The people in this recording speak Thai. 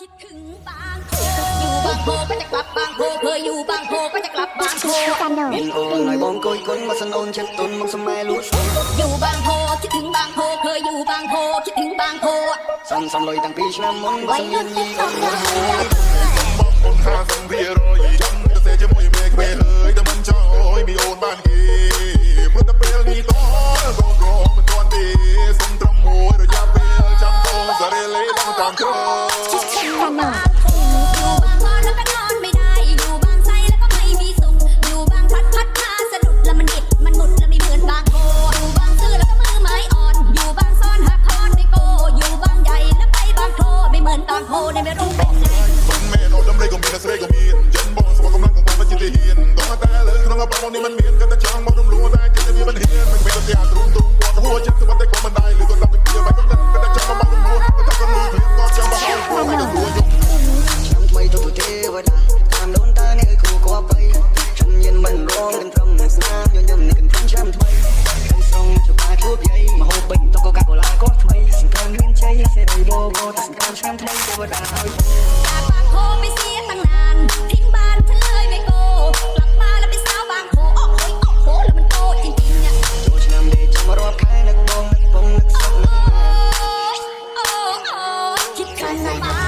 คิดถึงบางโพอยู่บางโพก็จะกลับบางโพเคยอยู่บางโพก็จะกลับบางโพบินโอนหน่อยบองโกยก้นมาสนนเช็ดต้นมังสมัยรู้อยู่บางโพคิดถึงบางโพเคยอยู่บางโพคิดถึงบางโพซ้ำลอยตั้งปีชนะมนวัยรุ่นยี่อ่อนหัวคนหาสังเวียรอยจำจะเสียจะมวยเมฆเมเฮยแต่มันชอยมีโอนบ้านกีเมื่อตะเปลนี่ต้อนโกโกมันตอนตีสมตรมมวยระยะเปลจำโตสะเรเลต้องตามเธออยู่บางพอแล้วก็นอนไม่ได้อยู่บางไซแล้วก็ไม่มีสุขอยู่บางพัดมาสะดุดแล้วมันดิดมันหมุดแล้วไม่เหมือนบางโพอยู่บางซื่อแล้วก็มือไม้อ่อนอยู่บางซ่อนหักคอนไม่โกอยู่บางใหญ่แล้วไปบางโพไม่เหมือนบางโพในไม่รู้เป็นไงคนแม่นอนดำเลยก็มีนักเสกก็มียันบอลสมองกำลังของความมันจิตเหียนต้องมาแต่เลยต้องมาปองนี่มันเมียนกันแต่ช่างมองรู้แต่กินจะมีมันเหียนมันเป็นตัวเสียตรงกว่าหัวจิตตัวแต่ความมันได้หรือก็รับไปเกี่ยวไปกันกันแต่ช่างมองรู้แต่ถ้ากันรู้เพียงก็ช่างมาเอาหัวไม่ต้องกลัวยงฉันไม่ตัวเทวดาตามโดนตาเนี่ยคู่ก็ไปฉันยันมันร้องกันพรำสนามย้อนยำในกันพรำช้ำไทยกันส่งจะพาทุบใหญ่มาหอบบิ่งต้องก็กาโกลาก็ไทยสิ่งการเรียนใจเสียได้โบแต่สิ่งการช้ำไทยเทวดาจากบางโพไปเสียตั้งนานทิ้งบ้านเธอเลยไม่โกกลับมาแล้วเป็นสาวบางโพโอ้โหแล้วมันโตจริงๆอ่ะโจชนำเดชมารอบค่ายนักบงนักส่งนักมาโอ้คิดถึงบาง